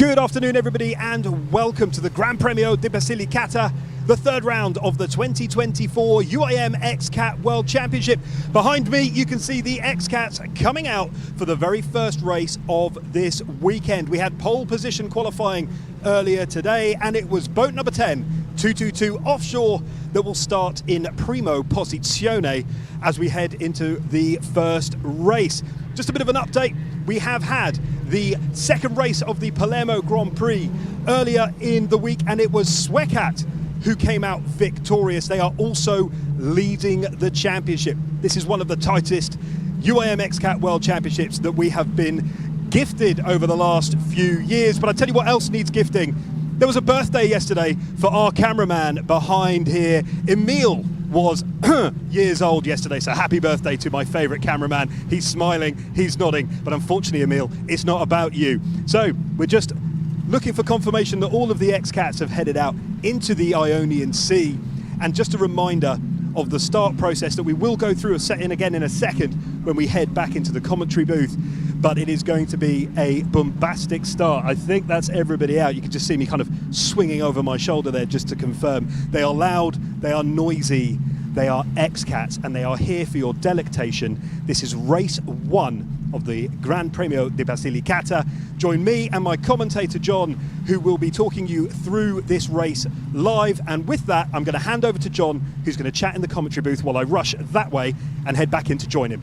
Good afternoon, everybody, and welcome to the Gran Premio di Basilicata, the third round of the 2024 UIM Xcat World Championship. Behind me, you can see the Xcats coming out for the very first race of this weekend. We had pole position qualifying earlier today, and it was boat number 10, 222 Offshore, that will start in primo posizione as we head into the first race. Just a bit of an update. We have had the second race of the Palermo Grand Prix earlier in the week, and it was Xcat who came out victorious. They are also leading the championship. This is one of the tightest UIM Xcat World Championships that we have been gifted over the last few years. But I tell you what else needs gifting. There was a birthday yesterday for our cameraman behind here. Emil was years old yesterday, so happy birthday to my favourite cameraman. He's smiling, he's nodding, but unfortunately, Emil, it's not about you. So we're just looking for confirmation that all of the Xcats have headed out into the Ionian Sea. And just a reminder of the start process that we will go through again in a second when we head back into the commentary booth. But it is going to be a bombastic start. I think that's everybody out. You can just see me kind of swinging over my shoulder there just to confirm. They are loud, they are noisy, they are Xcats, and they are here for your delectation. This is race one of the Gran Premio di Basilicata. Join me and my commentator John, who will be talking you through this race live. And with that, I'm going to hand over to John, who's going to chat in the commentary booth while I rush that way and head back in to join him.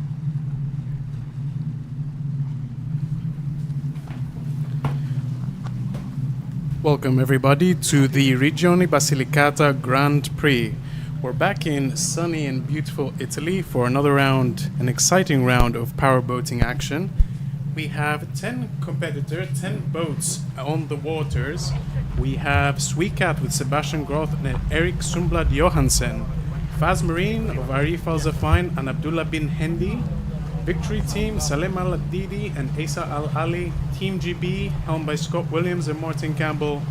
Welcome everybody to the Regione Basilicata Grand Prix. We're back in sunny and beautiful Italy for another round, an exciting round of powerboating action. We have 10 competitors, 10 boats on the waters. We have Xcat with Sebastian Groth and Erik Sundblad Johansen, Faz Marine of Arif Al Zafain and Abdullah bin Hendi, Victory Team Salem Al Adidi and Asa Al Ali, Team GB helmed by Scott Williams and Martin Campbell,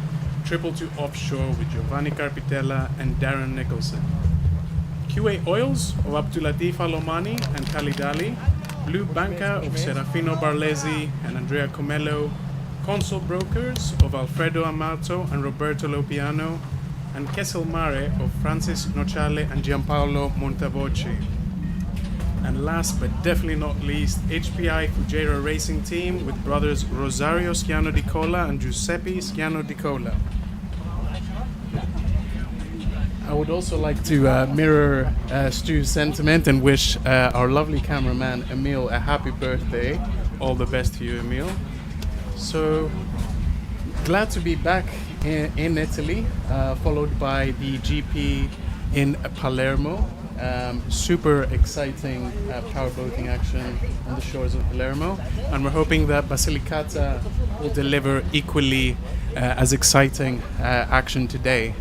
Triple 2 Offshore with Giovanni Carpitella and Darren Nicholson. QA Oils of Abdulatif Alomani and Khalid Ali, Blue Banca of Serafino Barlesi and Andrea Comello, Consul Brokers of Alfredo Amato and Roberto Lopiano, and Kessel Mare of Francis Nociale and Giampaolo Montavoci. And last but definitely not least, HPI Fujairah Racing Team with brothers Rosario Schiano Di Cola and Giuseppe Schiano Di Cola. I would also like to mirror Stu's sentiment and wish our lovely cameraman Emil a happy birthday. All the best to you, Emil. So glad to be back in Italy, followed by the GP in Palermo. Super exciting powerboating action on the shores of Palermo, and we're hoping that Basilicata will deliver equally as exciting action today.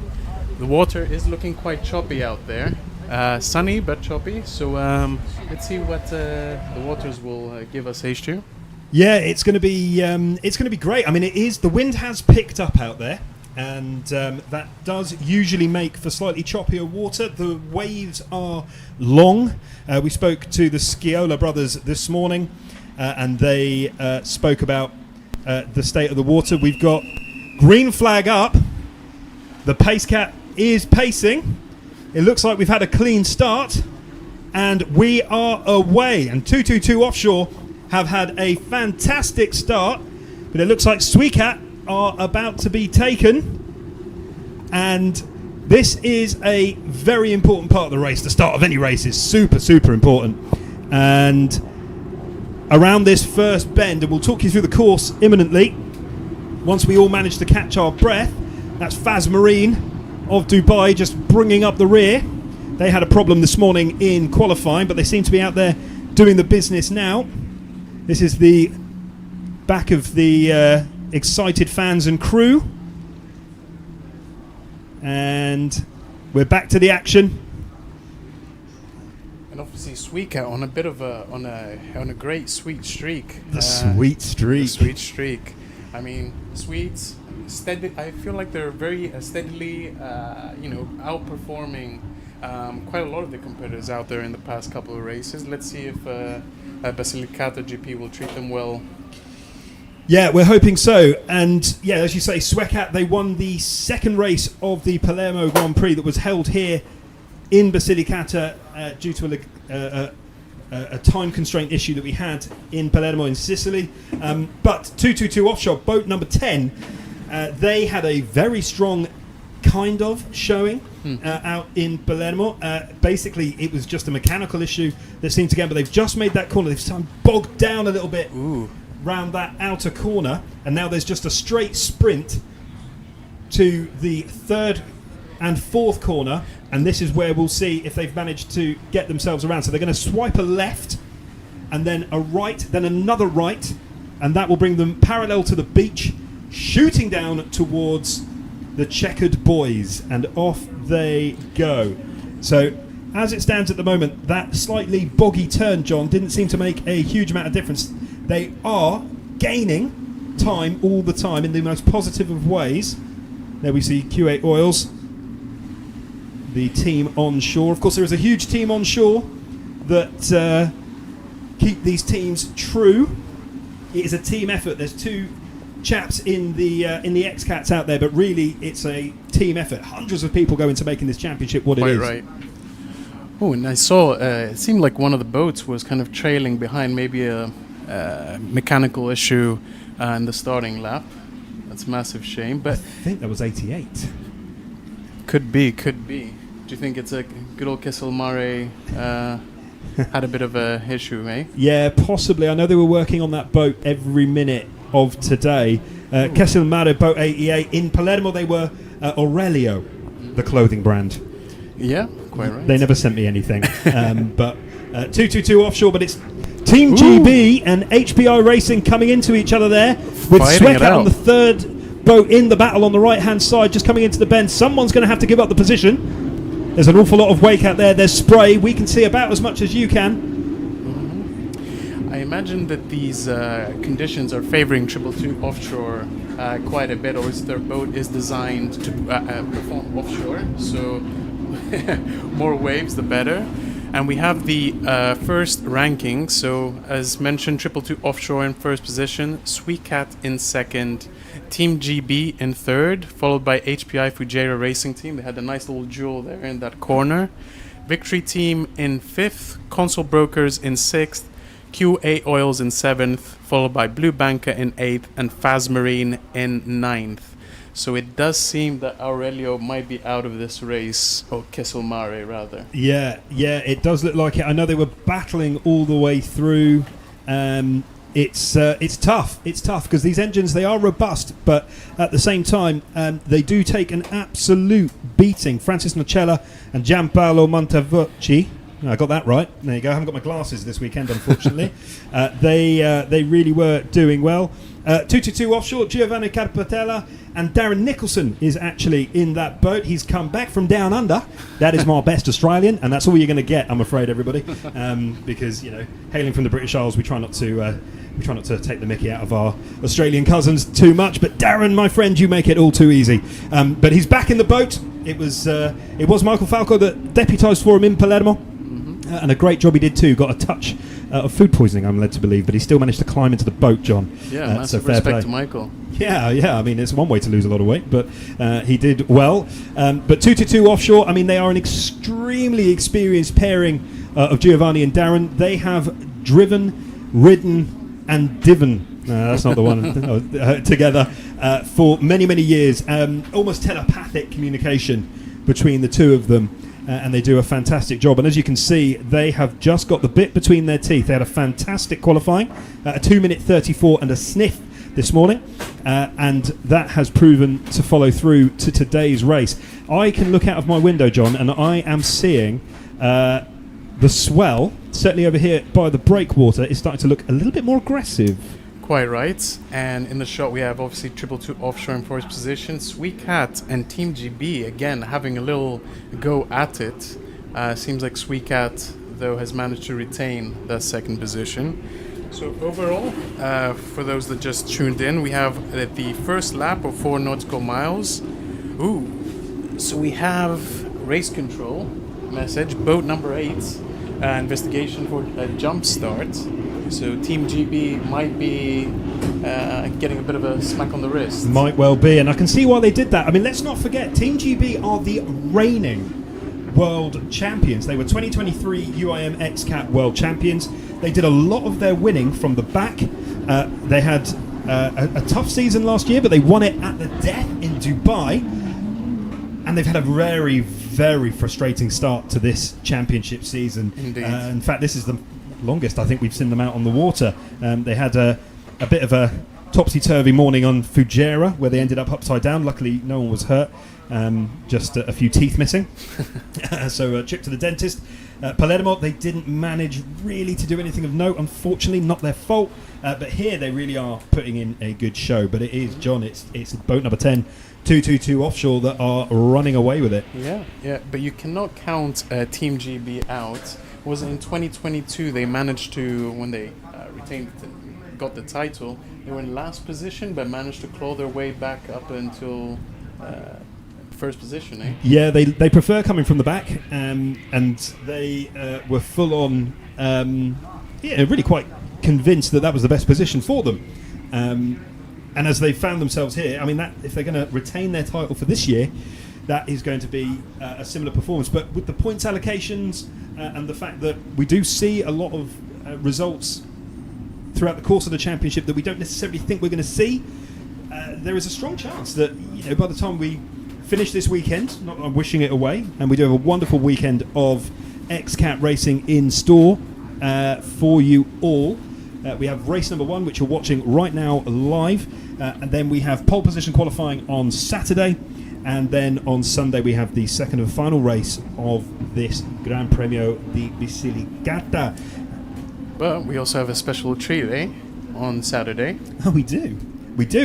The water is looking quite choppy out there, sunny but choppy, so let's see what the waters will give us, H2. Yeah, it's going to be great. I mean, the wind has picked up out there, and that does usually make for slightly choppier water. The waves are long. We spoke to the Sciola brothers this morning, and they spoke about the state of the water. We've got green flag up. The pace cat is pacing. It looks like we've had a clean start, and we are away. And 222 Offshore have had a fantastic start, but it looks like Xcat are about to be taken, and this is a very important part of the race. The start of any race is super important, and around this first bend, and we'll talk you through the course imminently once we all manage to catch our breath. That's Faz Marine of Dubai just bringing up the rear. They had a problem this morning in qualifying, but they seem to be out there doing the business now. This is the back of the excited fans and crew, and we're back to the action. And obviously Xcat on a bit of on a great sweet streak. The sweet streak. I mean, sweets steady. I feel like they're very steadily, outperforming quite a lot of the competitors out there in the past couple of races. Let's see if Basilicata GP will treat them well Yeah, we're hoping so. And yeah, as you say, Xcat, they won the second race of the Palermo Grand Prix that was held here in Basilicata due to a time constraint issue that we had in Palermo in Sicily. But 222 Offshore, boat number 10, they had a very strong kind of showing out in Palermo. Basically, it was just a mechanical issue that seemed to get, but they've just made that corner. They've started bogged down a little bit round that outer corner, and now there's just a straight sprint to the third and fourth corner, and this is where we'll see if they've managed to get themselves around. So they're going to swipe a left, and then a right, then another right, and that will bring them parallel to the beach, shooting down towards the checkered buoys, and off they go. So as it stands at the moment, that slightly boggy turn, John, didn't seem to make a huge amount of difference. They are gaining time all the time in the most positive of ways. There we see Q8 Oils, the team onshore. Of course, there is a huge team onshore that keep these teams true. It is a team effort. There's two chaps in the Xcats out there, but really it's a team effort. Hundreds of people go into making this championship what it is. Right. Oh, and I saw it seemed like one of the boats was kind of trailing behind, maybe a mechanical issue in the starting lap. That's a massive shame, but I think that was 88. Could be. Do you think it's a good old Kessel Mare had a bit of a issue, eh? Yeah, possibly. I know they were working on that boat every minute of today. Kessel Mare boat 88. In Palermo they were Aurelio, the clothing brand. Yeah, quite right. They never sent me anything. But 222 Offshore, but it's Team GB and HBI Racing coming into each other there, with Xcat on the third boat in the battle on the right-hand side, just coming into the bend. Someone's going to have to give up the position. There's an awful lot of wake out there. There's spray. We can see about as much as you can. I imagine that these conditions are favoring 222 Offshore quite a bit, or their boat is designed to perform offshore, so more waves the better. And we have the first ranking. So as mentioned, 222 Offshore in first position, Xcat in second, Team GB in third, followed by HPI Fujairah Racing Team. They had a nice little jewel there in that corner. Victory Team in fifth, Console Brokers in sixth, Q8 Oils in seventh, followed by Blue Banca in eighth, and Faz Marine in ninth. So it does seem that Aurelio might be out of this race, or Kessel Mare rather. Yeah, it does look like it. I know they were battling all the way through. It's tough. It's tough because these engines, they are robust, but at the same time, they do take an absolute beating. Francis Nocella and Gianpaolo Montavoci. I got that right. There you go. I haven't got my glasses this weekend, unfortunately. They really were doing well. 222 Offshore, Giovanni Carpatella and Darren Nicholson is actually in that boat. He's come back from down under. That is my best Australian, and that's all you're going to get, I'm afraid, everybody. Because hailing from the British Isles, we try not to take the mickey out of our Australian cousins too much. But Darren, my friend, you make it all too easy. But he's back in the boat. It was Michael Falco that deputised for him in Palermo. And a great job he did too. Got a touch of food poisoning, I'm led to believe, but he still managed to climb into the boat, John. Yeah, massive respect to Michael. Yeah. I mean, it's one way to lose a lot of weight, but he did well. But 222 Offshore, I mean, they are an extremely experienced pairing of Giovanni and Darren. They have driven, ridden, and diven. That's not the one. Together for many, many years. Almost telepathic communication between the two of them. And they do a fantastic job. And as you can see, they have just got the bit between their teeth. They had a fantastic qualifying, a 2-minute 34 and a sniff this morning. And that has proven to follow through to today's race. I can look out of my window, John, and I am seeing the swell, certainly over here by the breakwater, is starting to look a little bit more aggressive. Quite right. And in the shot we have obviously 222 Offshore in first position, Xcat and Team GB again having a little go at it. Seems like Xcat though has managed to retain that second position. So overall, for those that just tuned in, we have the first lap of 4 nautical miles. So we have race control message, boat number 8, investigation for a jump start. So Team GB might be getting a bit of a smack on the wrist. Might well be, and I can see why they did that. I mean, let's not forget, Team GB are the reigning world champions. They were 2023 UIM Xcat World Champions. They did a lot of their winning from the back. They had a tough season last year, but they won it at the death in Dubai. And they've had a very, very frustrating start to this championship season. Indeed. In fact, this is the longest I think we've seen them out on the water. They had a bit of a topsy-turvy morning on Fujairah, where they ended up upside down. Luckily, no one was hurt. Just a few teeth missing. So a trip to the dentist. Palermo, they didn't manage really to do anything of note, unfortunately, not their fault. But here they really are putting in a good show. But it is, John, it's boat number 10, 222 Offshore, that are running away with it. Yeah, but you cannot count Team GB out. Was in 2022 they managed to, when they got the title, they were in last position, but managed to claw their way back up until first position, eh? Yeah, they prefer coming from the back, and they were full on, really quite convinced that was the best position for them. And as they found themselves here, I mean, that if they're going to retain their title for this year, that is going to be a similar performance. But with the points allocations and the fact that we do see a lot of results throughout the course of the championship that we don't necessarily think we're going to see, there is a strong chance that by the time we finish this weekend, not that I'm wishing it away, and we do have a wonderful weekend of Xcat racing in store for you all. We have race number 1, which you're watching right now live, and then we have pole position qualifying on Saturday, and then on Sunday we have the second and final race of this Gran Premio di Basilicata. But we also have a special treat, eh? On Saturday. Oh, we do.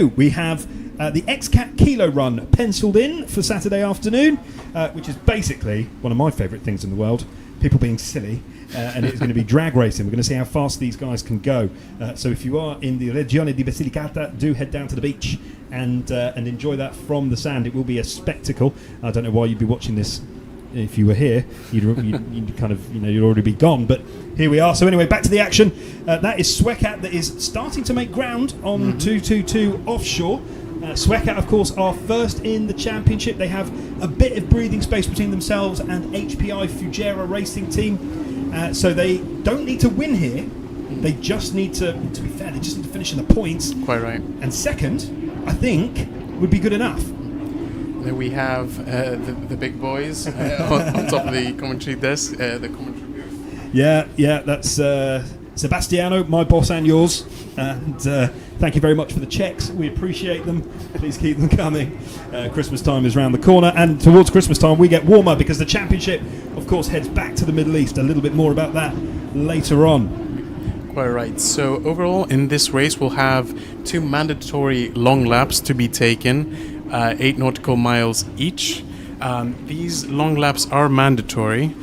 We have the Xcat Kilo Run penciled in for Saturday afternoon, which is basically one of my favourite things in the world, people being silly. And it's going to be drag racing. We're going to see how fast these guys can go. So if you are in the Regione Basilicata, do head down to the beach and enjoy that from the sand. It will be a spectacle. I don't know why you'd be watching this if you were here. You'd kind of, you'd already be gone. But here we are. So anyway, back to the action. That is Xcat that is starting to make ground on 222 Offshore. Xcat, of course, are first in the championship. They have a bit of breathing space between themselves and HPI Fujairah Racing Team. So they don't need to win here. They just need to be fair, they just need to finish in the points. Quite right. And second, I think, would be good enough. Then we have the big boys on top of the commentary desk, the commentary booth. Yeah, that's Sebastiano, my boss and yours. And thank you very much for the checks. We appreciate them. Please keep them coming. Christmas time is around the corner, and towards Christmas time we get warmer because the championship, of course, heads back to the Middle East. A little bit more about that later on. Quite right. So overall in this race we'll have 2 mandatory long laps to be taken, 8 nautical miles each. These long laps are mandatory.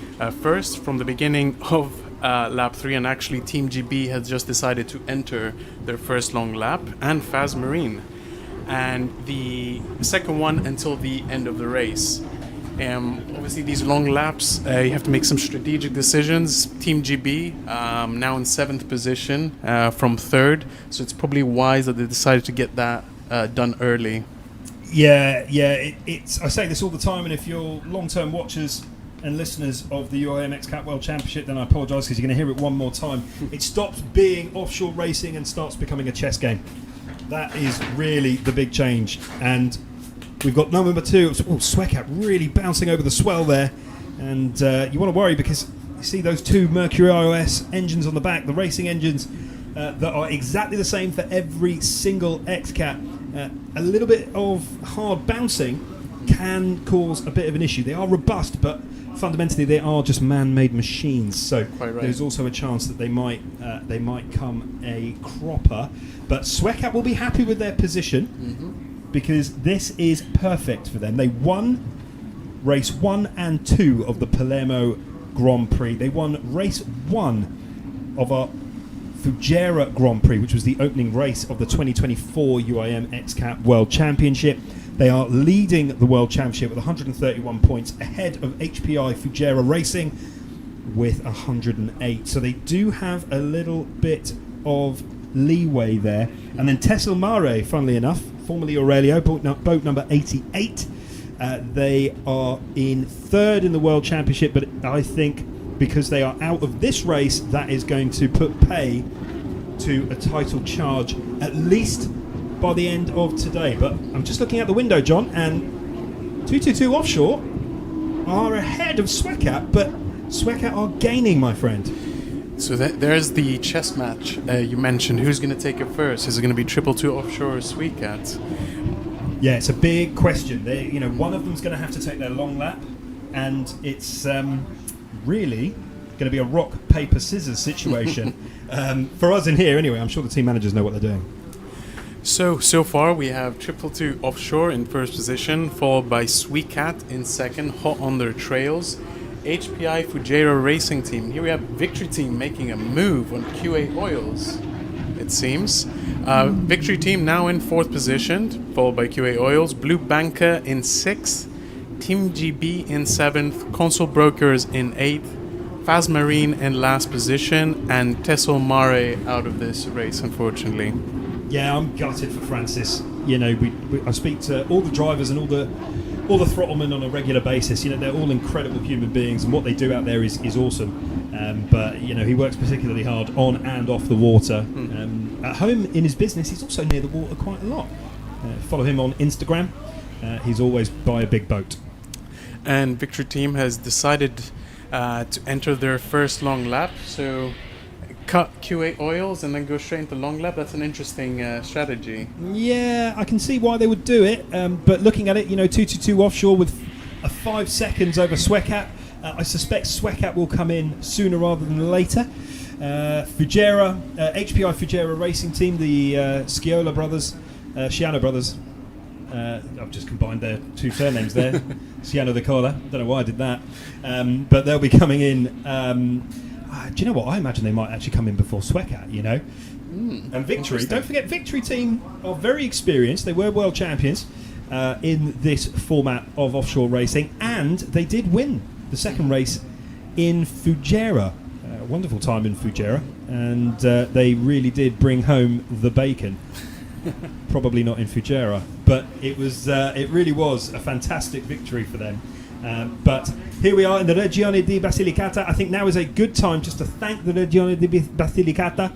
First, from the beginning of lap 3, and actually Team GB has just decided to enter their first long lap, and Faz Marine, and the second one until the end of the race. Obviously these long laps, you have to make some strategic decisions. Team GB now in 7th position from 3rd, so it's probably wise that they decided to get that done early. Yeah, it's I say this all the time, and if you're long-term watchers and listeners of the UIM Xcat World Championship, then I apologise because you're going to hear it one more time. It stops being offshore racing and starts becoming a chess game. That is really the big change. And we've got number 2, Xcat really bouncing over the swell there. And you want to worry because you see those 2 Mercury iOS engines on the back, the racing engines that are exactly the same for every single Xcat. A little bit of hard bouncing can cause a bit of an issue. They are robust, but fundamentally they are just man-made machines, so there's also a chance that they might come a cropper. But Xcat will be happy with their position because this is perfect for them. They won race 1 and 2 of the Palermo Grand Prix. They won race 1 of our Fujairah Grand Prix, which was the opening race of the 2024 UIM Xcat World Championship. They are leading the World Championship with 131 points, ahead of HPI Fujairah Racing with 108. So they do have a little bit of leeway there. And then Tessel Mare, funnily enough, formerly Aurelio, boat number 88. They are in third in the World Championship, but I think because they are out of this race, that is going to put pay to a title charge, at least by the end of today. But I'm just looking out the window, John, and 222 Offshore are ahead of Xcat, but Xcat are gaining, my friend. So there's the chess match you mentioned. Who's going to take it first? Is it going to be 222 Offshore or Xcat? Yeah, it's a big question. One of them's going to have to take their long lap, and it's really going to be a rock, paper, scissors situation. For us in here, anyway. I'm sure the team managers know what they're doing. So far we have 222 Offshore in first position, followed by Xcat in second, hot on their trails. HPI Fujairah Racing Team. Here we have Victory Team making a move on QA Oils, it seems. Victory Team now in fourth position, followed by QA Oils. Blue Banca in sixth. Team GB in seventh. Console Brokers in eighth. Faz Marine in last position. And Tessel Mare out of this race, unfortunately. Yeah, I'm gutted for Francis. I speak to all the drivers and all the throttlemen on a regular basis. They're all incredible human beings, and what they do out there is awesome. But he works particularly hard on and off the water. At home in his business, he's also near the water quite a lot. Follow him on Instagram. He's always by a big boat. And Victory Team has decided to enter their first long lap. So cut QA Oils and then go straight into long lap. That's an interesting strategy. Yeah, I can see why they would do it. But looking at it, 222 Offshore with a 5 seconds over Xcat. I suspect Xcat will come in sooner rather than later. Fujairah, HPI Fujairah Racing Team, the Sciano brothers. I've just combined their two surnames there. Sciano de Cola. Don't know why I did that. But they'll be coming in. Do you know what? I imagine they might actually come in before Xcat, And Victory. Don't forget, Victory Team are very experienced. They were world champions in this format of offshore racing. And they did win the second race in Fujairah. Wonderful time in Fujairah. And they really did bring home the bacon. Probably not in Fujairah, but it really was a fantastic victory for them. But here we are in the Regione di Basilicata. I think now is a good time just to thank the Regione di Basilicata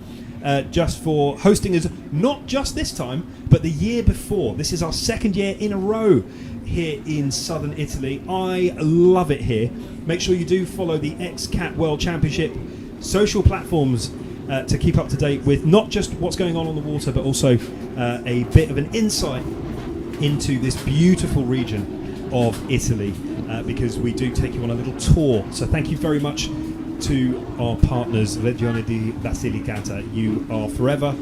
just for hosting us, not just this time, but the year before. This is our second year in a row here in southern Italy. I love it here. Make sure you do follow the Xcat World Championship social platforms to keep up to date with not just what's going on the water, but also a bit of an insight into this beautiful region of Italy, because we do take you on a little tour. So thank you very much to our partners, Regione di Basilicata. You are forever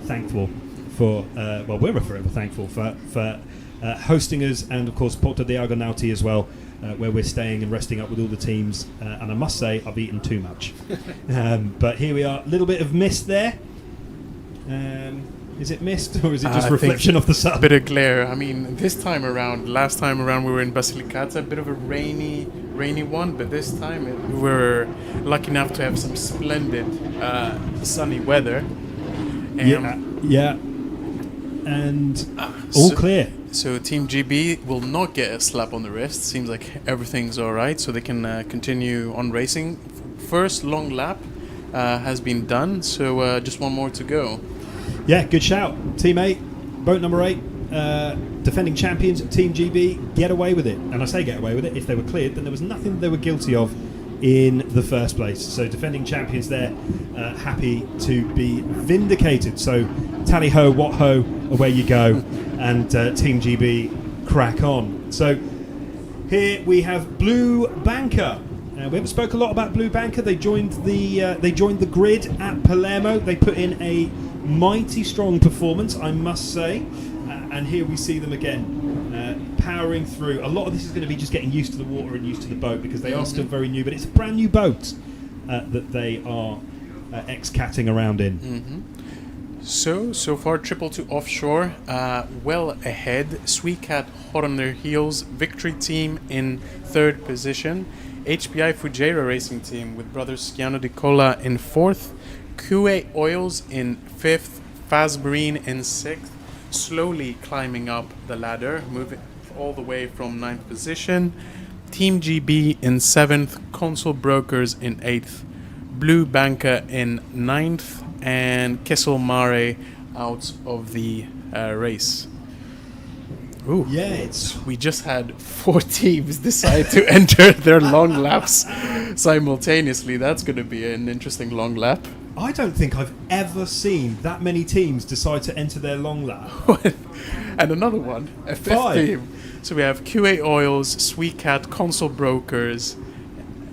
thankful for, we're forever thankful for hosting us, and of course Porto de Argonauti as well, where we're staying and resting up with all the teams. And I must say, I've eaten too much. But here we are, a little bit of mist there. Is it mist, or is it just reflection of the sun? A bit of glare. I mean, last time around we were in Basilicata, a bit of a rainy one, but this time we were lucky enough to have some splendid sunny weather. Yeah. And all clear. So Team GB will not get a slap on the wrist. Seems like everything's all right, so they can continue on racing. First long lap has been done, so just one more to go. Yeah, good shout. Team 8, boat number 8, defending champions, Team GB, get away with it. And I say get away with it, if they were cleared, then there was nothing they were guilty of in the first place. So defending champions there, happy to be vindicated. So tally ho, what ho, away you go. And Team GB crack on. So here we have Blue Banca. We haven't spoke a lot about Blue Banca. They joined the grid at Palermo. They put in a mighty strong performance, I must say. And here we see them again, powering through. A lot of this is going to be just getting used to the water and used to the boat, because they are still very new, but it's a brand new boat that they are Xcatting around in. Mm-hmm. So far, 222 Offshore well ahead. Xcat hot on their heels. Victory Team in third position. HPI Fujairah Racing Team with brothers Sciano di Cola in fourth. Kuwait Oils in 5th, Fazmarine in 6th, slowly climbing up the ladder, moving all the way from 9th position. Team GB in 7th, Consul Brokers in 8th, Blue Banker in 9th, and Kessel Mare out of the race. Ooh. Yeah, We just had 4 teams decide to enter their long laps simultaneously. That's going to be an interesting long lap. I don't think I've ever seen that many teams decide to enter their long lap. And another one, a 5th team. So we have QA Oils, Sweet Cat, Consul Brokers,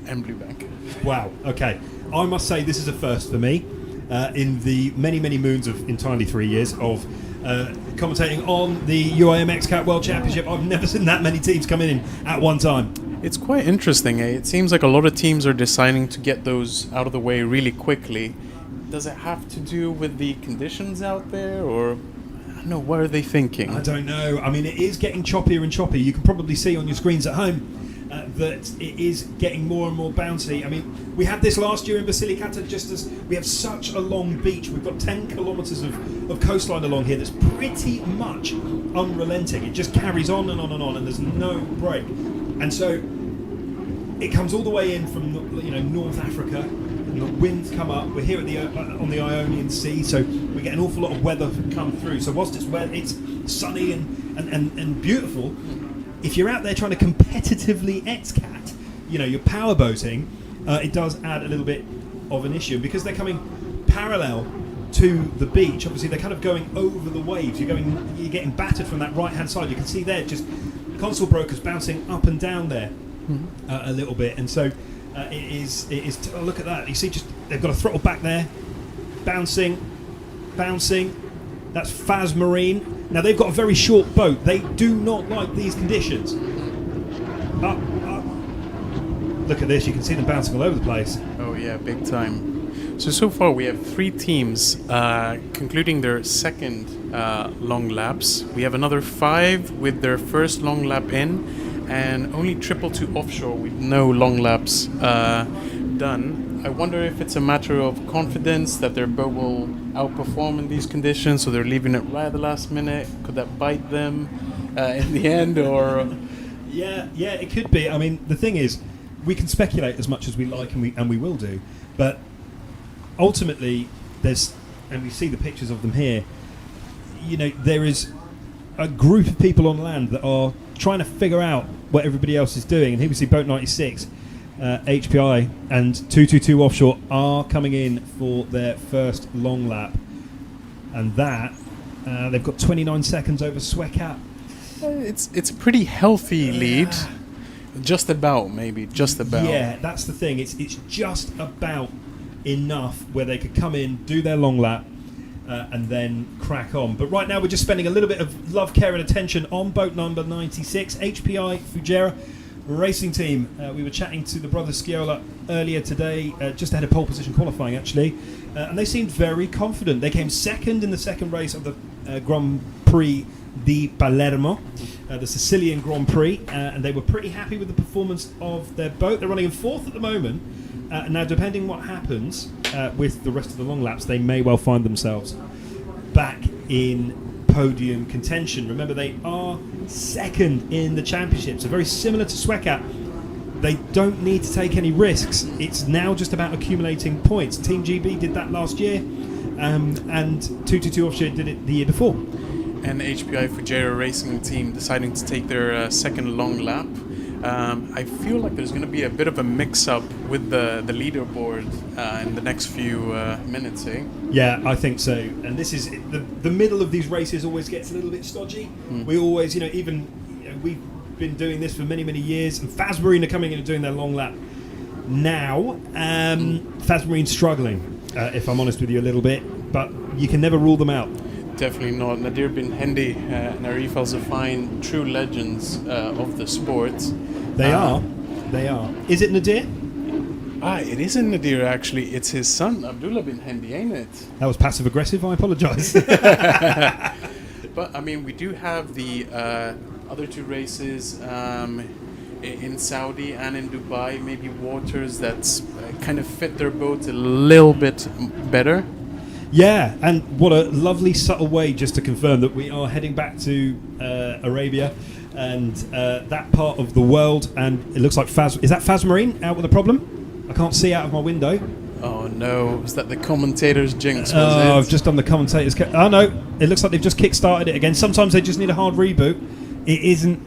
and Blue Bank. Wow, okay. I must say this is a first for me. In the many, many moons of entirely 3 years of commentating on the UIM Xcat World Championship, I've never seen that many teams come in at one time. It's quite interesting, eh? It seems like a lot of teams are deciding to get those out of the way really quickly. Does it have to do with the conditions out there, or I don't know, what are they thinking? I don't know. I mean, it is getting choppier and choppier. You can probably see on your screens at home that it is getting more and more bouncy. I mean, we had this last year in Basilicata, just as we have such a long beach. We've got 10 kilometres of coastline along here that's pretty much unrelenting. It just carries on and on and on, and there's no break. And so it comes all the way in from North Africa, and the winds come up. We're here at the on the Ionian Sea, so we get an awful lot of weather come through. So whilst it's sunny and beautiful, if you're out there trying to competitively Xcat, you're power boating, it does add a little bit of an issue because they're coming parallel to the beach. Obviously, they're kind of going over the waves. You're getting battered from that right-hand side. You can see there just Consul Brokers bouncing up and down there a little bit, and so it is. Oh, look at that! You see, just they've got a throttle back there, bouncing. That's Fazmarine. Now they've got a very short boat. They do not like these conditions. Up. Look at this. You can see them bouncing all over the place. Oh yeah, big time. So far we have 3 teams concluding their second long laps. We have another 5 with their first long lap in, and only 222 Offshore with no long laps done. I wonder if it's a matter of confidence that their boat will outperform in these conditions, so they're leaving it right at the last minute. Could that bite them in the end, or? Yeah, it could be. I mean, the thing is, we can speculate as much as we like, and we will do, but ultimately, and we see the pictures of them here. There is a group of people on land that are trying to figure out what everybody else is doing, and here we see Boat 96. HPI and 222 Offshore are coming in for their first long lap, and that they've got 29 seconds over Swecat. It's a pretty healthy lead, just about. Yeah, that's the thing. It's just about enough where they could come in, do their long lap, and then crack on. But right now we're just spending a little bit of love, care, and attention on boat number 96, HPI Fujairah Racing Team. We were chatting to the brothers Sciola earlier today, just ahead of pole position qualifying actually, and they seemed very confident. They came second in the second race of the Grand Prix di Palermo, the Sicilian Grand Prix, and they were pretty happy with the performance of their boat. They're running in 4th at the moment. Now, depending what happens with the rest of the long laps, they may well find themselves back in podium contention. Remember, they are second in the championship, so very similar to Swecat. They don't need to take any risks. It's now just about accumulating points. Team GB did that last year, and 222 Offshore did it the year before. And HPI Fujairah Racing Team deciding to take their second long lap. I feel like there's going to be a bit of a mix-up with the leaderboard in the next few minutes, eh? Yeah, I think so. And this is the middle of these races always gets a little bit stodgy. We always, we've been doing this for many, many years, and Fazmarine are coming in and doing their long lap now. Fazmarine's struggling, if I'm honest with you, a little bit, but you can never rule them out. Definitely not. Nadir bin Hendi and Arif Al-Zafine, true legends of the sport. They are. Is it Nadir? It isn't Nadir, actually. It's his son, Abdullah bin Hendi, ain't it? That was passive-aggressive. I apologise. But, I mean, we do have the other 2 races. in Saudi and in Dubai, maybe waters that kind of fit their boat a little bit better. Yeah, and what a lovely subtle way just to confirm that we are heading back to Arabia and that part of the world, and it looks like is that Faz Marine out with a problem? I can't see out of my window. Oh no, is that the commentator's jinx? Oh, I've just done the commentator's... oh no, it looks like they've just kick-started it again. Sometimes they just need a hard reboot. It isn't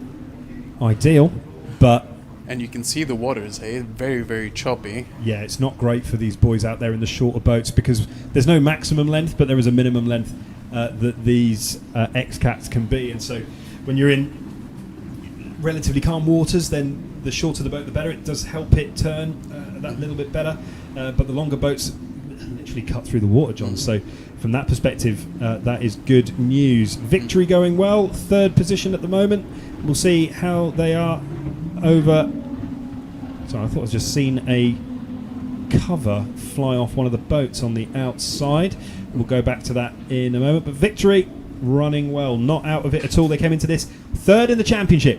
ideal, but... And you can see the waters, very, very choppy. Yeah, it's not great for these boys out there in the shorter boats because there's no maximum length, but there is a minimum length that these Xcats can be. And so when you're in relatively calm waters, then the shorter the boat, the better. It does help it turn that little bit better. But the longer boats literally cut through the water, John. So from that perspective, that is good news. Victory going well, third position at the moment. We'll see how they are over. Sorry, I thought I was just seen a cover fly off one of the boats on the outside. We'll go back to that in a moment. But Victory running well, not out of it at all. They came into this third in the championship,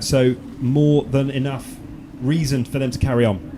so more than enough reason for them to carry on.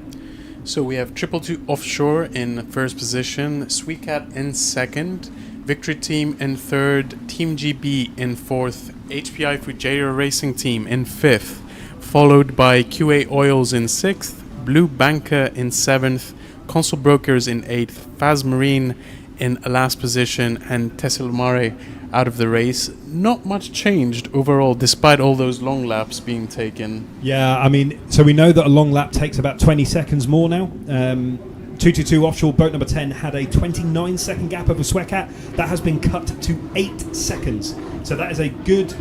So we have 222 Offshore in first position, Xcat in second, Victory Team in third, Team GB in fourth, HPI Fujairah Racing Team in fifth, followed by QA Oils in sixth, Blue Banca in seventh, Consul Brokers in eighth, Faz Marine in last position, and Tessil Mare out of the race. Not much changed overall, despite all those long laps being taken. Yeah, I mean, so we know that a long lap takes about 20 seconds more now. 222 Offshore, boat number 10, had a 29-second gap over Xcat. That has been cut to 8 seconds. So that is a good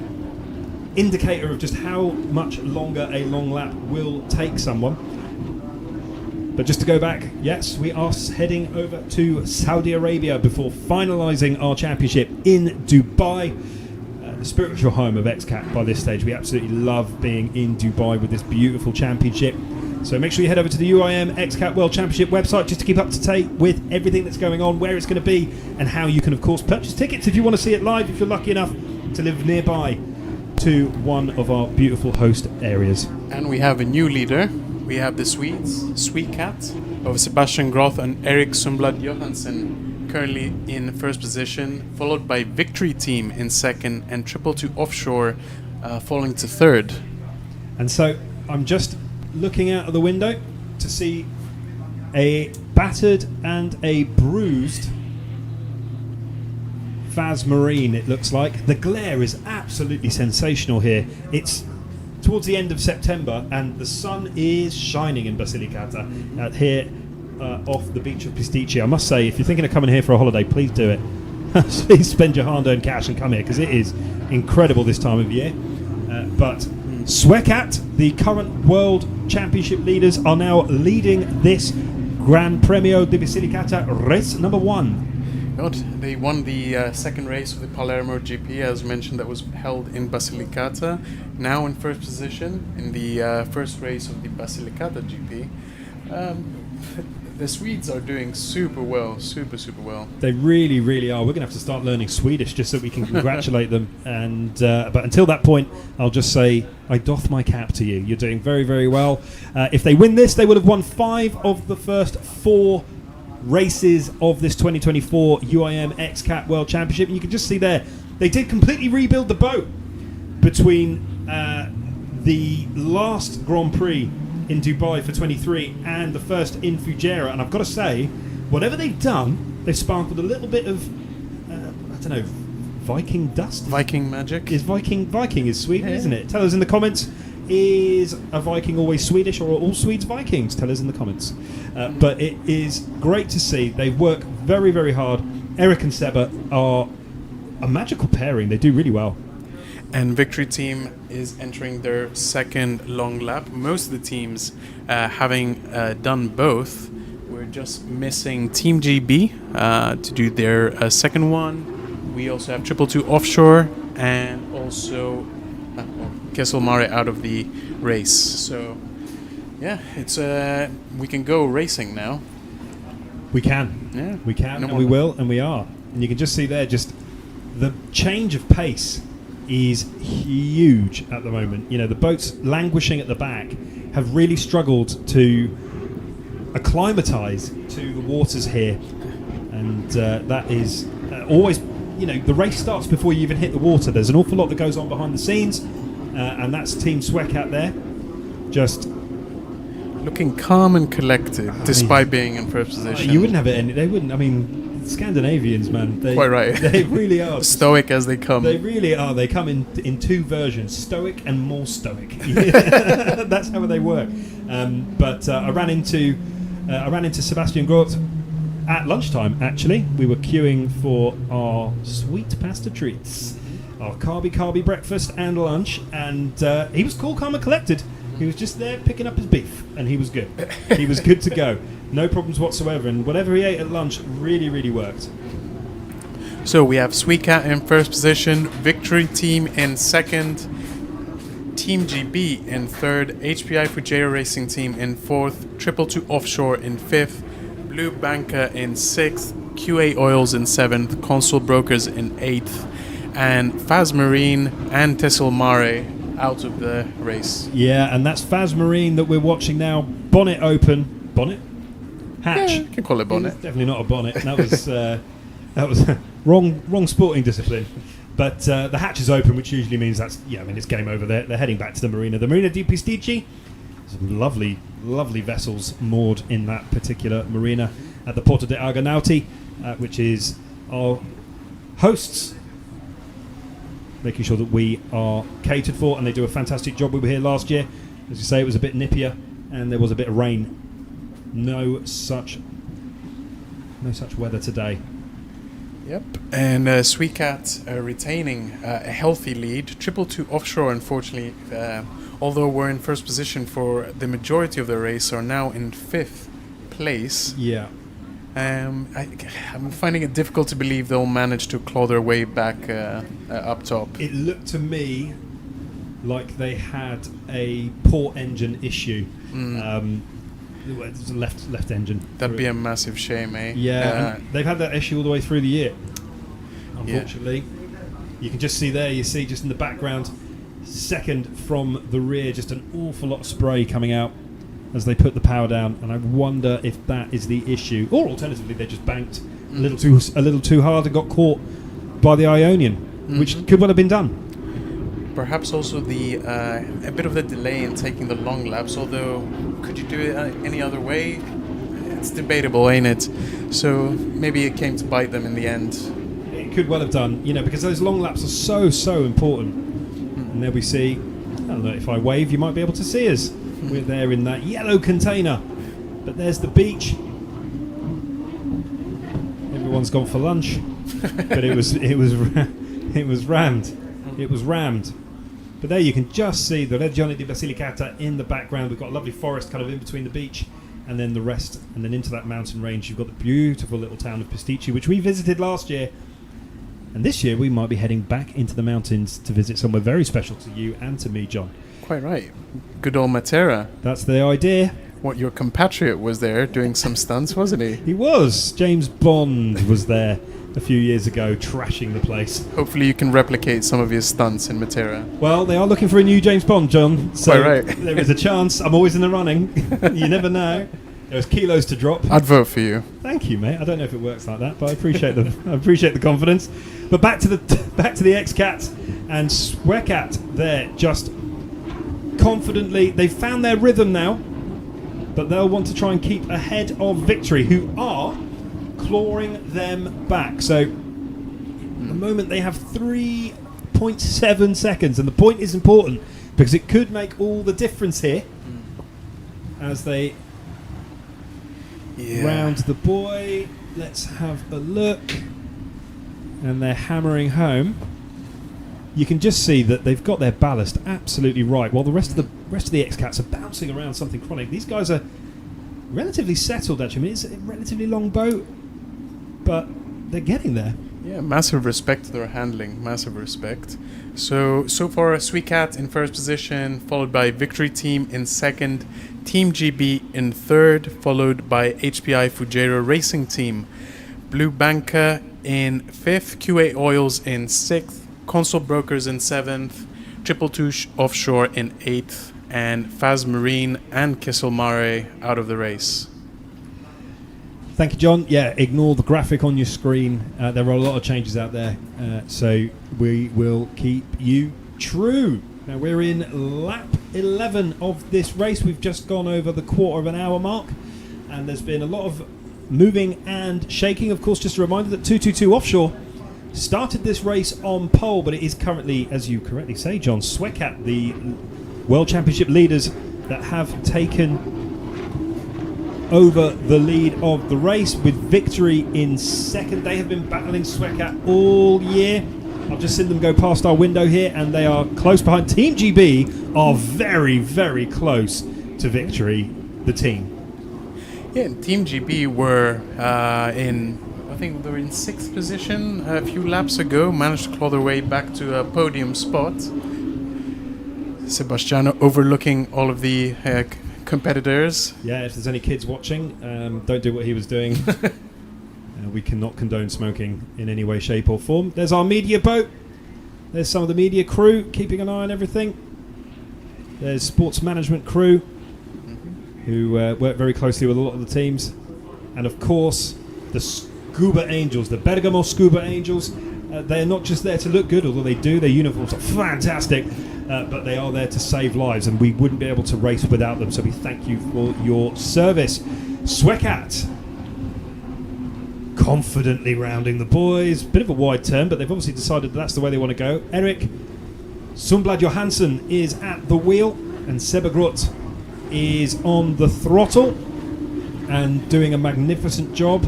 indicator of just how much longer a long lap will take someone. But just to go back, yes, we are heading over to Saudi Arabia before finalising our championship in Dubai, the spiritual home of Xcat by this stage. We absolutely love being in Dubai with this beautiful championship. So make sure you head over to the UIM Xcat World Championship website just to keep up to date with everything that's going on, where it's going to be, and how you can, of course, purchase tickets if you want to see it live, if you're lucky enough to live nearby to one of our beautiful host areas. And we have a new leader. We have the Swedes, Xcat, of Sebastian Groth and Erik Sundblad Johansen, currently in first position, followed by Victory Team in second, and 222 Offshore falling to third. And so I'm just looking out of the window to see a battered and a bruised Faz Marine, it looks like. The glare is absolutely sensational here. It's towards the end of September and the sun is shining in Basilicata out here off the beach of Pisticci. I must say, if you're thinking of coming here for a holiday, please do it. Please spend your hard-earned cash and come here because it is incredible this time of year. But Xcat, the current World Championship leaders, are now leading this Gran Premio di Basilicata race number 1. God, they won the second race of the Palermo GP, as mentioned, that was held in Basilicata. Now in first position in the first race of the Basilicata GP. The Swedes are doing super well, super well. They really, really are. We're going to have to start learning Swedish just so we can congratulate them. And but until that point, I'll just say, I doff my cap to you. You're doing very, very well. If they win this, they would have won 5 of the first 4 races of this 2024 UIM Xcat World Championship. And you can just see there, they did completely rebuild the boat between the last Grand Prix in Dubai for 23 and the first in Fujairah. And I've got to say, whatever they've done, they've sparkled a little bit of, I don't know, Viking dust? Viking magic? Is Viking is Sweden, isn't it? Tell us in the comments, is a Viking always Swedish or are all Swedes Vikings? Tell us in the comments. But it is great to see. They work very, very hard. Erik and Seba are a magical pairing. They do really well. And Victory Team is entering their second long lap. Most of the teams having done both. We're just missing Team GB to do their second one. We also have 222 Offshore and also Kessel Mare out of the race. So yeah, it's we can go racing now. We can. Yeah. We can, No and more. we will, and we are. And you can just see there just the change of pace is huge at the moment. You know, the boats languishing at the back have really struggled to acclimatise to the waters here, and that is always, you know, the race starts before you even hit the water. There's an awful lot that goes on behind the scenes, and that's Team Xcat there, just looking calm and collected despite being in first position. You wouldn't have it. They wouldn't. I mean, Scandinavians, man. Quite right. They really are stoic as they come. They really are. They come in two versions: stoic and more stoic. That's how they work. But I ran into Sebastian Groth at lunchtime. Actually, we were queuing for our sweet pasta treats, our carby breakfast and lunch, and he was cool, calm, and collected. He was just there picking up his beef, and he was good. He was good to go. No problems whatsoever, and whatever he ate at lunch really, really worked. So we have Xcat in first position, Victory Team in second, Team GB in third, HPI Fujairah Racing Team in fourth, 222 Offshore in fifth, Blue Banca in sixth, QA Oils in seventh, Consul Brokers in eighth, and Faz Marine and Tessel Mare out of the race. Yeah, and that's Faz Marine that we're watching now. Bonnet open. Bonnet? Hatch. Yeah, you can call it bonnet. It's definitely not a bonnet. That was wrong sporting discipline. But the hatch is open, which usually means it's game over. They're heading back to the Marina. The Marina di Pisticci. Some lovely vessels moored in that particular marina at the Porto de Argonauti, which is our hosts, making sure that we are catered for, and they do a fantastic job. We were here last year. As you say, it was a bit nippier, and there was a bit of rain. No such weather today. Yep. And Xcat retaining a healthy lead. 222 Offshore, unfortunately, although we're in first position for the majority of the race, are now in fifth place. Yeah. I'm finding it difficult to believe they'll manage to claw their way back up top. It looked to me like they had a port engine issue. Left engine. That'd be a massive shame, eh? Yeah, and they've had that issue all the way through the year. Unfortunately, you can just see there. You see just in the background, second from the rear, just an awful lot of spray coming out as they put the power down, and I wonder if that is the issue, or alternatively they just banked a little too hard and got caught by the Ionian, which could well have been done. Perhaps also a bit of the delay in taking the long laps, although could you do it any other way? It's debatable, ain't it? So maybe it came to bite them in the end. It could well have done, because those long laps are so important. And there we see, I don't know, if I wave you might be able to see us. We're there in that yellow container, but there's the beach. Everyone's gone for lunch, but it was rammed. It was rammed. But there you can just see the Regione Basilicata in the background. We've got a lovely forest kind of in between the beach and then the rest, and then into that mountain range you've got the beautiful little town of Pisticci, which we visited last year. And this year we might be heading back into the mountains to visit somewhere very special to you and to me, John. Quite right. Good old Matera. That's the idea. What, your compatriot was there doing some stunts, wasn't he? He was. James Bond was there a few years ago, trashing the place. Hopefully you can replicate some of his stunts in Matera. Well, they are looking for a new James Bond, John. So quite right. There is a chance. I'm always in the running. You never know. There's kilos to drop. I'd vote for you. Thank you, mate. I don't know if it works like that, but I appreciate the confidence. But back to the Xcat and Xcat there, just confidently. They've found their rhythm now, but they'll want to try and keep ahead of Victory, who are clawing them back. So at the moment they have 3.7 seconds, and the point is important because it could make all the difference here as they round the buoy. Let's have a look. And they're hammering home. You can just see that they've got their ballast absolutely right, while the rest of the Xcats are bouncing around something chronic. These guys are relatively settled, actually. I mean, it's a relatively long boat, but they're getting there. Yeah, massive respect to their handling. Massive respect. So far, Xcat in first position, followed by Victory Team in second, Team GB in third, followed by HPI Fujairah Racing Team, Blue Banca in fifth, QA Oils in sixth, Console Brokers in 7th, Triple Two Offshore in 8th, and Faz Marine and Kessel Mare out of the race. Thank you, John. Yeah, ignore the graphic on your screen. There are a lot of changes out there, so we will keep you true. Now we're in lap 11 of this race. We've just gone over the quarter of an hour mark, and there's been a lot of moving and shaking. Of course, just a reminder that 222 Offshore started this race on pole, but it is currently, as you correctly say, John, Xcat, the World Championship leaders that have taken over the lead of the race with victory in second. They have been battling Xcat all year. I've just seen them go past our window here, and they are close behind. Team GB are very, very close to victory, the team. Yeah, Team GB were I think they were in 6th position a few laps ago, managed to claw their way back to a podium spot. Sebastiano overlooking all of the competitors. Yeah, if there's any kids watching, don't do what he was doing. We cannot condone smoking in any way, shape or form. There's our media boat. There's some of the media crew keeping an eye on everything. There's sports management crew who work very closely with a lot of the teams. And of course, the Scuba Angels, the Bergamo Scuba Angels. They're not just there to look good, although they do. Their uniforms are fantastic, but they are there to save lives, and we wouldn't be able to race without them. So we thank you for your service. Xcat confidently rounding the boys. Bit of a wide turn, but they've obviously decided that's the way they want to go. Erik Sundblad Johansson is at the wheel, and Sebagrut is on the throttle and doing a magnificent job.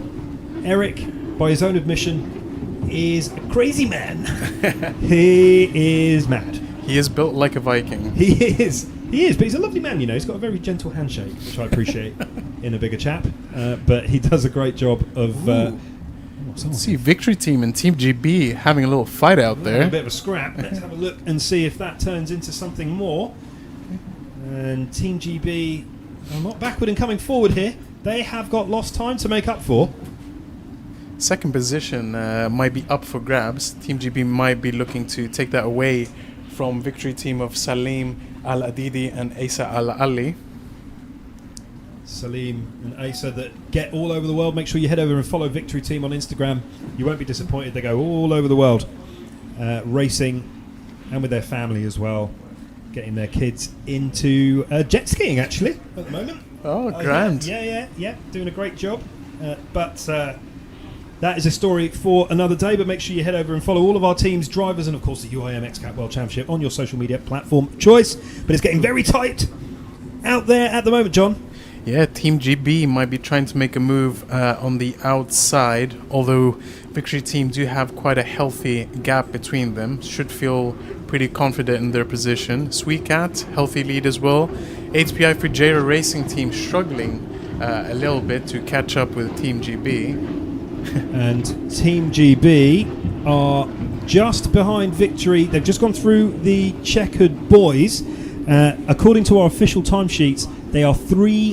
Erik, by his own admission, is a crazy man. He is mad. He is built like a Viking. He is, but he's a lovely man, you know. He's got a very gentle handshake, which I appreciate in a bigger chap. But he does a great job of... let's see, Victory Team and Team GB having a little fight out there. A bit of a scrap. Let's have a look and see if that turns into something more. And Team GB are not backward in coming forward here. They have got lost time to make up for. Second position might be up for grabs. Team GB might be looking to take that away from Victory Team of Salim Al-Adidi and Asa Al-Ali. Salim and Asa that get all over the world. Make sure you head over and follow Victory Team on Instagram. You won't be disappointed. They go all over the world racing, and with their family as well, getting their kids into jet skiing actually at the moment. Oh, grand. Yeah, doing a great job. But that is a story for another day, but make sure you head over and follow all of our teams, drivers, and of course the UIM Xcat World Championship on your social media platform of choice. But it's getting very tight out there at the moment, John. Yeah, Team GB might be trying to make a move on the outside, although Victory Team do have quite a healthy gap between them. Should feel pretty confident in their position. Xcat, healthy lead as well. HPI Fujairah Racing Team struggling a little bit to catch up with Team GB. And Team GB are just behind Victory. They've just gone through the checkered boys. According to our official timesheets, they are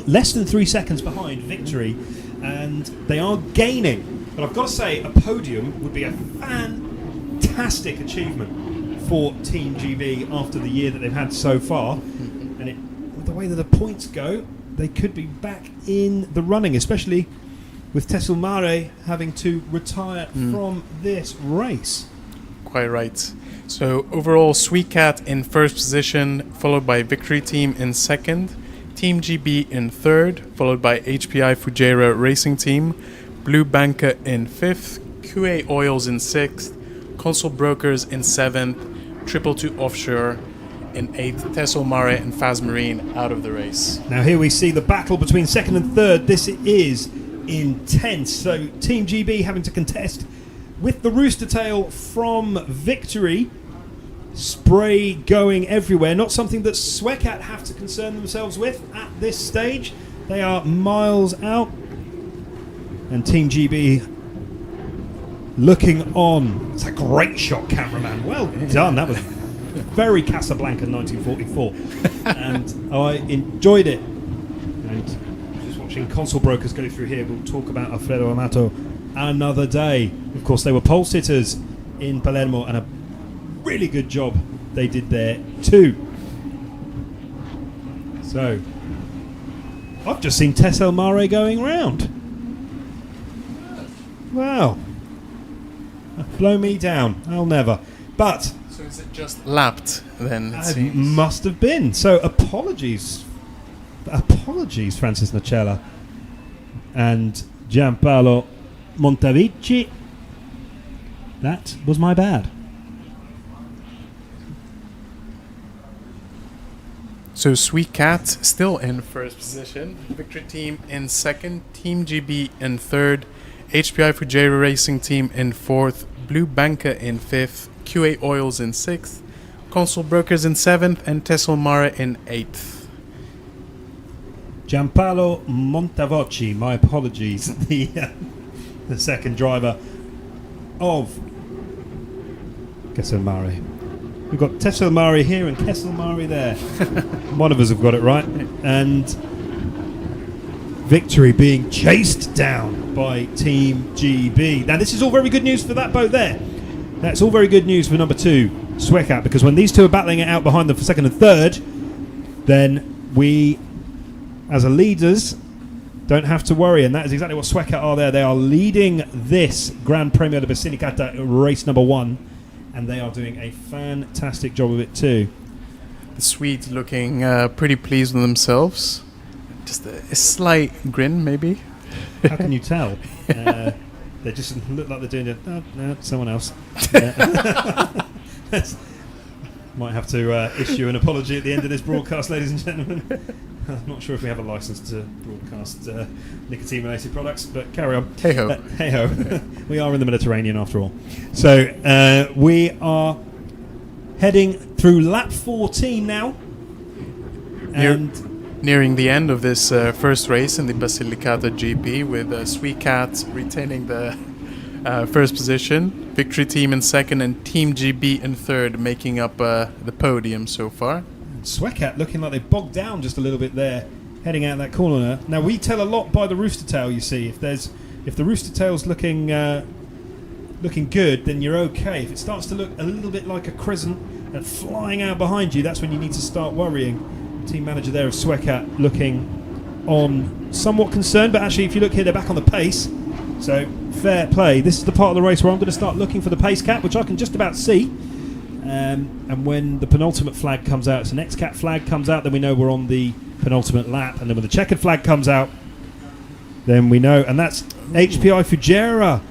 less than 3 seconds behind Victory, and they are gaining. But I've got to say, a podium would be a fantastic achievement for Team GB after the year that they've had so far. And with the way that the points go, they could be back in the running, especially with Kessel Mare having to retire from this race. Quite right. So overall, Xcat in first position, followed by Victory Team in second, Team GB in third, followed by HPI Fujairah Racing Team, Blue Banca in fifth, QA Oils in sixth, Console Brokers in seventh, Triple Two Offshore in eighth, Kessel Mare and Faz Marine out of the race. Now here we see the battle between second and third. This is intense. So Team GB having to contest with the rooster tail from Victory. Spray going everywhere. Not something that Xcat have to concern themselves with at this stage. They are miles out. And Team GB looking on. It's a great shot, cameraman. Well done. That was very Casablanca 1944. And I enjoyed it. And just watching Console Brokers go through here. We'll talk about Alfredo Amato another day. Of course, they were pole sitters in Palermo and a really good job they did there too. So, I've just seen Tess El Mare going round. Wow. Blow me down. I'll never. But So is it just lapped then? It it seems. must have been. So apologies, Francis Nocella and Gianpaolo Montavici. That was my bad. So Sweet Cat still in first position, Victory Team in second, Team GB in third, HPI Fujairah Racing Team in fourth, Blue Banca in fifth, QA Oils in sixth, Consul Brokers in seventh, and Tessel Mara in eighth. Gianpaolo Montavoci, my apologies, the second driver of Kesselmare. We've got Tesselmare here and Kesselmare there. One of us have got it right. And Victory being chased down by Team GB. Now this is all very good news for that boat there. That's all very good news for number 2, Swecat, because when these two are battling it out behind them for second and third, then we, as a leaders, don't have to worry, and that is exactly what Swecat are there. They are leading this Gran Premio de Basilicata race number 1, and they are doing a fantastic job of it too. The Swedes looking pretty pleased with themselves. Just a slight grin, maybe. How can you tell? They just look like they're doing it. No, someone else. Might have to issue an apology at the end of this broadcast, ladies and gentlemen. I'm not sure if we have a license to broadcast nicotine-related products, but carry on. Hey-ho. Hey-ho. We are in the Mediterranean after all. So we are heading through lap 14 now. And nearing the end of this first race in the Basilicata GP, with Sweet Cat retaining the first position, Victory Team in second, and Team GB in third, making up the podium so far. Swecat looking like they bogged down just a little bit there, heading out that corner. Now we tell a lot by the rooster tail. You see, if the rooster tail's looking good, then you're okay. If it starts to look a little bit like a crescent and flying out behind you, that's when you need to start worrying. Team manager there of Swecat looking on somewhat concerned, but actually if you look here, they're back on the pace, so fair play. This is the part of the race where I'm going to start looking for the pace cap, which I can just about see. And when the penultimate flag comes out, it's an Xcat flag comes out, then we know we're on the penultimate lap. And then when the checkered flag comes out, then we know. And that's HPI Fujairah.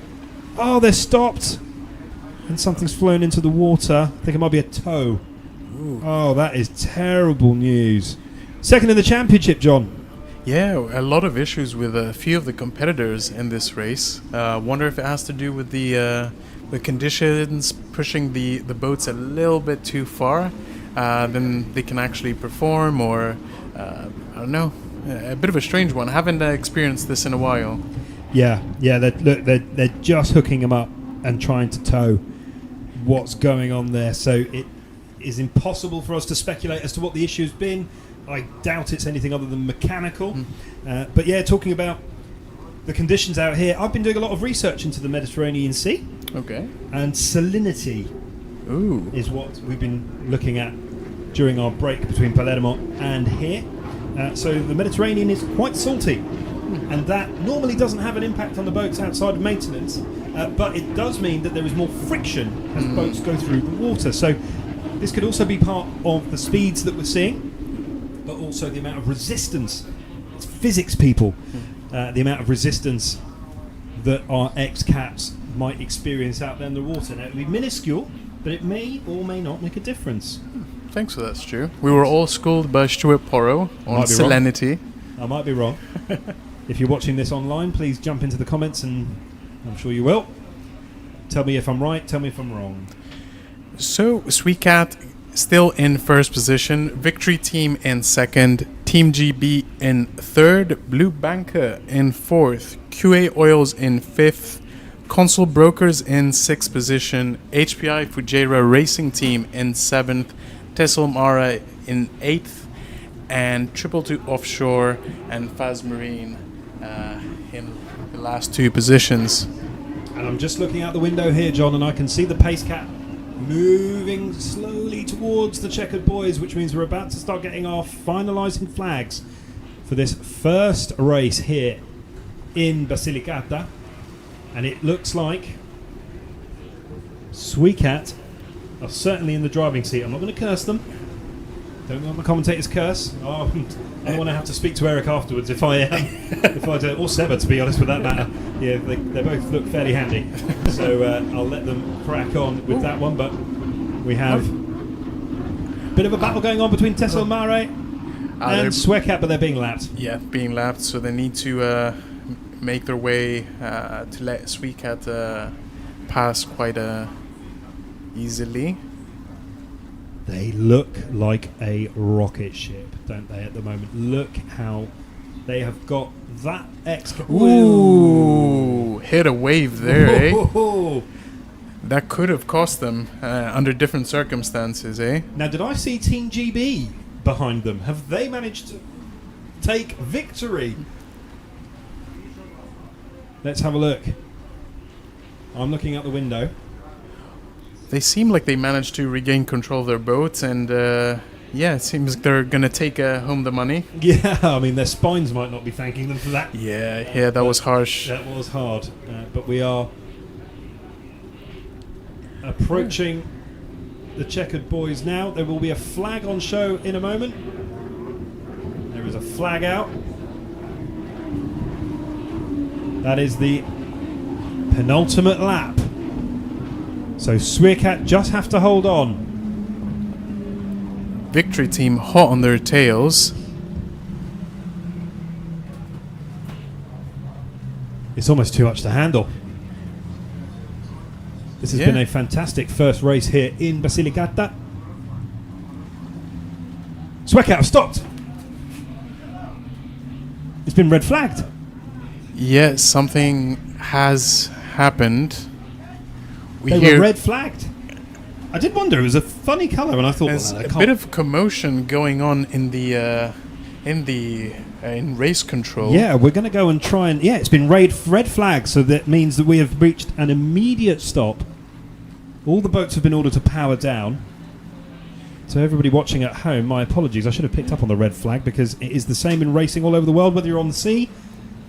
Oh, they're stopped. And something's flown into the water. I think it might be a tow. Ooh. Oh, that is terrible news. Second in the championship, John. Yeah, a lot of issues with a few of the competitors in this race. Wonder if it has to do with the conditions pushing the boats a little bit too far, then they can actually perform, or I don't know, a bit of a strange one. I haven't experienced this in a while. Yeah, they're just hooking them up and trying to tow. What's going on there? So it is impossible for us to speculate as to what the issue's been. I doubt it's anything other than mechanical. But yeah, talking about the conditions out here, I've been doing a lot of research into the Mediterranean Sea. Okay. And salinity is what we've been looking at during our break between Palermo and here. So the Mediterranean is quite salty, and that normally doesn't have an impact on the boats outside of maintenance, but it does mean that there is more friction as boats go through the water. So this could also be part of the speeds that we're seeing, but also the amount of resistance. It's physics, people. The amount of resistance that our Xcats might experience out there in the water. Now, it will be minuscule, but it may or may not make a difference. Thanks for that, Stu. We were all schooled by Stuart Porrow on salinity. I might be wrong. If you're watching this online, please jump into the comments, and I'm sure you will. Tell me if I'm right, tell me if I'm wrong. So, Sweet Cat still in first position, Victory Team in second, Team GB in third, Blue Banca in fourth, QA Oils in fifth, Consul Brokers in sixth position, HPI Fujairah Racing Team in seventh, Tessel Mara in eighth, and 222 Offshore and Faz Marine in the last two positions. And I'm just looking out the window here, John, and I can see the pace cap moving slowly towards the checkered boys, which means we're about to start getting our finalising flags for this first race here in Basilicata. And it looks like Xcat are certainly in the driving seat. I'm not going to curse them. Don't want the commentators curse. Oh, I don't want to have to speak to Eric afterwards if I do, or Seba, to be honest, for that matter. Yeah, they both look fairly handy. So I'll let them crack on with that one. But we have a bit of a battle going on between Tessel Mare and Xcat, but they're being lapped. Yeah, being lapped, so they need to make their way to let Xcat pass quite easily. They look like a rocket ship, don't they, at the moment? Look how they have got that Ooh, hit a wave there, eh? That could have cost them under different circumstances, eh? Now, did I see Team GB behind them? Have they managed to take victory? Let's have a look. I'm looking out the window. They seem like they managed to regain control of their boat, and yeah, it seems they're gonna take home the money. Yeah, I mean their spines might not be thanking them for that. Yeah, that was harsh. That was hard, but we are approaching the checkered boys now. There will be a flag on show in a moment. There is a flag out. That is the penultimate lap. So Xcat just have to hold on. Victory team hot on their tails. It's almost too much to handle. This has been a fantastic first race here in Basilicata. Xcat have stopped. It's been red flagged. Yeah, something has happened. They were red flagged. I did wonder. It was a funny colour, and I thought, there's a bit of commotion going on in race control. Yeah, we're going to go and try and it's been red flag, so that means that we have reached an immediate stop. All the boats have been ordered to power down. So everybody watching at home, my apologies. I should have picked up on the red flag because it is the same in racing all over the world, whether you're on the sea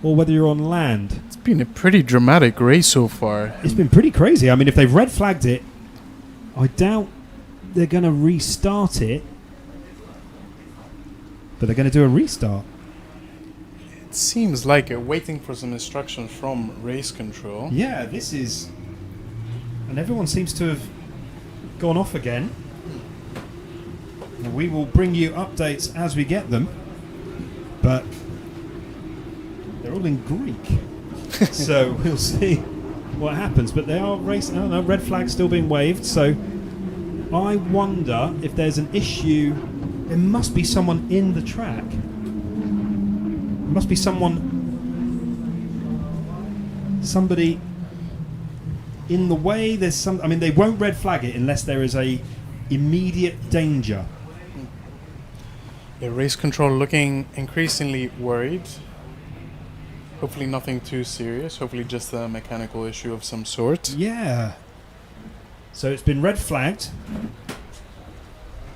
or whether you're on land. It's been a pretty dramatic race so far. It's been pretty crazy. I mean, if they've red flagged it, I doubt they're going to restart it. But they're going to do a restart. It seems like waiting for some instructions from race control. Yeah, this is... And everyone seems to have gone off again. We will bring you updates as we get them. But... they're all in Greek. So we'll see what happens. But they are racing. Oh no, red flag still being waved. So I wonder if there's an issue. There must be someone in the track. There must be somebody in the way. There's some. I mean, they won't red flag it unless there is a immediate danger. Yeah, race control looking increasingly worried. Hopefully nothing too serious. Hopefully just a mechanical issue of some sort. Yeah. So it's been red flagged.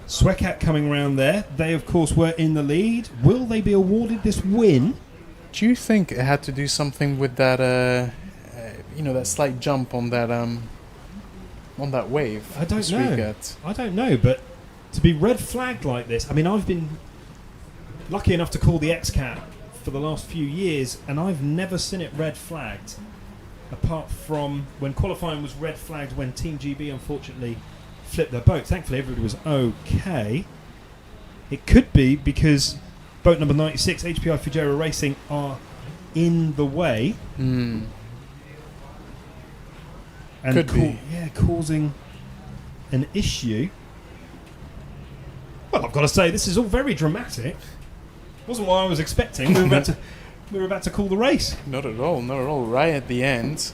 Xcat coming around there. They, of course, were in the lead. Will they be awarded this win? Do you think it had to do something with that, that slight jump on that wave? I don't know. I don't know, but to be red flagged like this, I mean, I've been lucky enough to call the Xcat for the last few years, and I've never seen it red flagged, apart from when qualifying was red flagged when Team GB unfortunately flipped their boat. Thankfully everybody was okay. It could be because boat number 96, HPI Fujera Racing, are in the way. And Could be. Yeah, causing an issue. Well, I've got to say, this is all very dramatic. Wasn't what I was expecting. We were about to call the race. Not at all. Right at the end.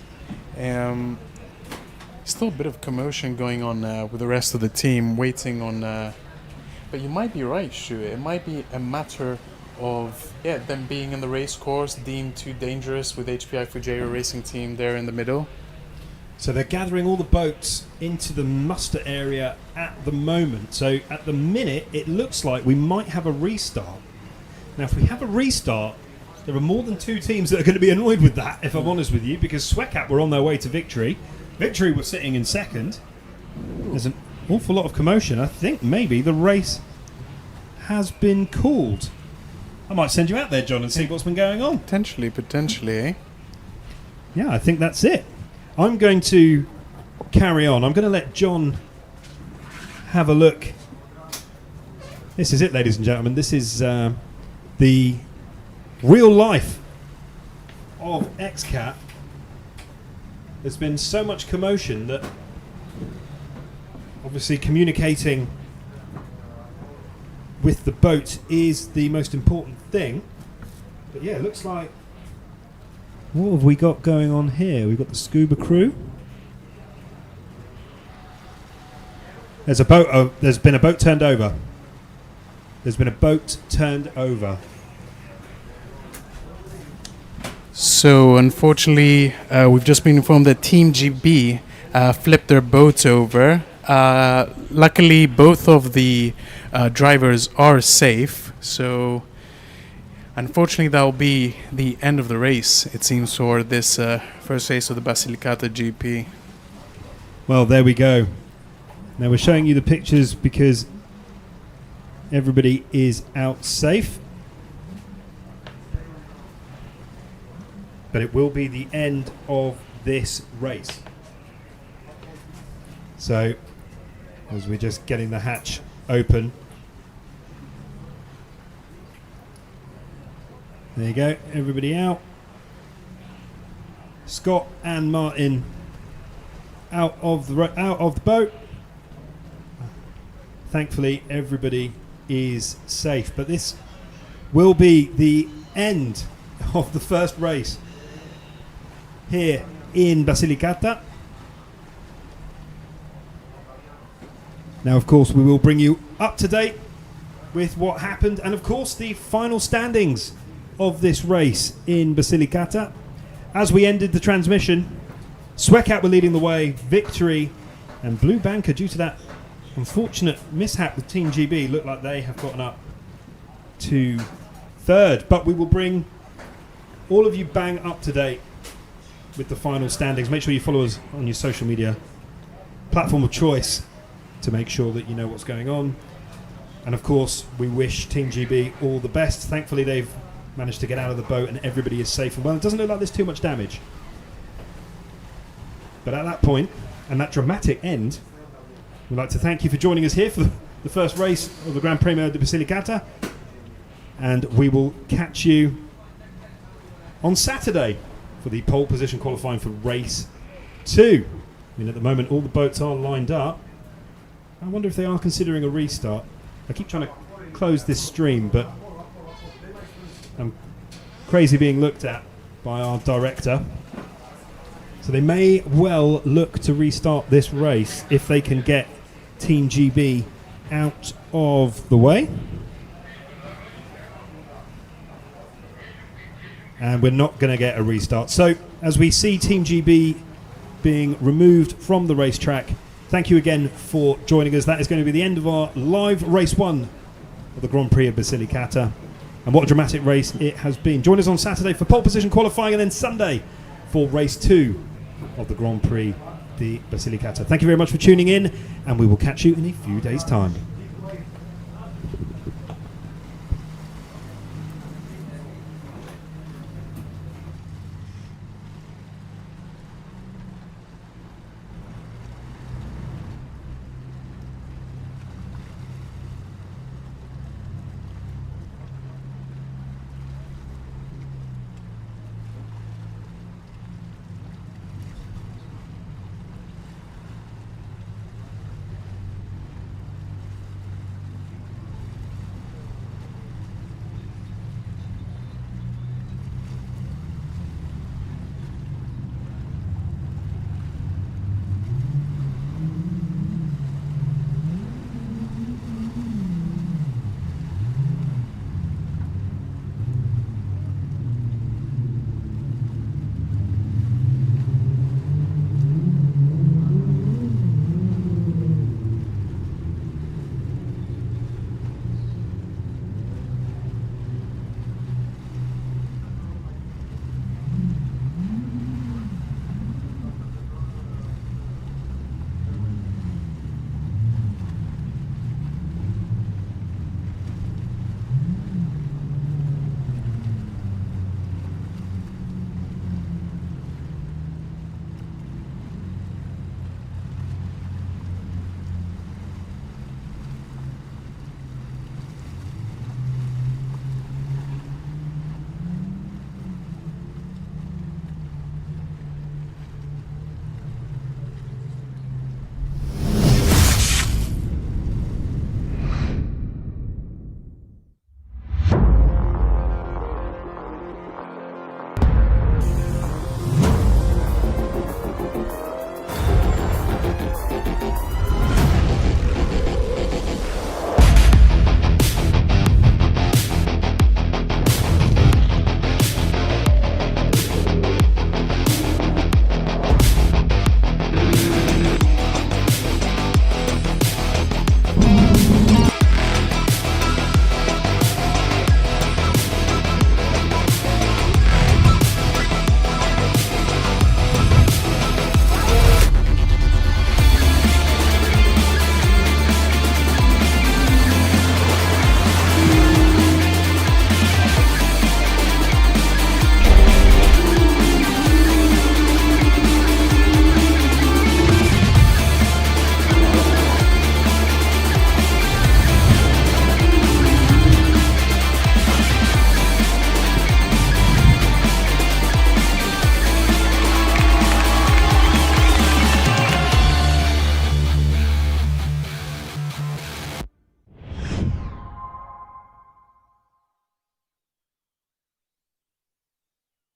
Still a bit of commotion going on with the rest of the team, waiting on... but you might be right, Shu. It might be a matter of them being in the race course, deemed too dangerous with HPI Fujera Racing Team there in the middle. So they're gathering all the boats into the muster area at the moment. So at the minute, it looks like we might have a restart. Now, if we have a restart, there are more than 2 teams that are going to be annoyed with that, if I'm honest with you, because Xcat were on their way to victory. Victory were sitting in second. There's an awful lot of commotion. I think maybe the race has been called. I might send you out there, John, and see what's been going on. Potentially, eh? Yeah, I think that's it. I'm going to carry on. I'm going to let John have a look. This is it, ladies and gentlemen. This is the real life of Xcat. There's been so much commotion that obviously communicating with the boat is the most important thing. But yeah, it looks like... What have we got going on here? We've got the scuba crew. There's a boat. There's been a boat turned over. There's been a boat turned over. So unfortunately, we've just been informed that Team GB flipped their boats over. Luckily, both of the drivers are safe. So unfortunately, that will be the end of the race, it seems, for this first race of the Basilicata GP. Well, there we go. Now we're showing you the pictures because everybody is out safe. But it will be the end of this race. So, as we're just getting the hatch open. There you go, everybody out. Scott and Martin out of the boat. Thankfully, everybody is safe. But this will be the end of the first race here in Basilicata. Now, of course, we will bring you up to date with what happened, and of course, the final standings of this race in Basilicata. As we ended the transmission, Xcat were leading the way, victory, and Blue Banker, due to that unfortunate mishap with Team GB, look like they have gotten up to third. But we will bring all of you bang up to date with the final standings. Make sure you follow us on your social media platform of choice to make sure that you know what's going on. And of course, we wish Team GB all the best. Thankfully, they've managed to get out of the boat and everybody is safe and well. It doesn't look like there's too much damage. But at that point, and that dramatic end, we'd like to thank you for joining us here for the first race of the Gran Premio de Basilicata. And we will catch you on Saturday for the pole position qualifying for race 2. I mean, at the moment, all the boats are lined up. I wonder if they are considering a restart. I keep trying to close this stream, but I'm crazy being looked at by our director. So they may well look to restart this race if they can get Team GB out of the way. And we're not going to get a restart. So as we see Team GB being removed from the racetrack, thank you again for joining us. That is going to be the end of our live race 1 of the Grand Prix of Basilicata. And what a dramatic race it has been. Join us on Saturday for pole position qualifying, and then Sunday for race 2 of the Grand Prix de Basilicata. Thank you very much for tuning in, and we will catch you in a few days' time.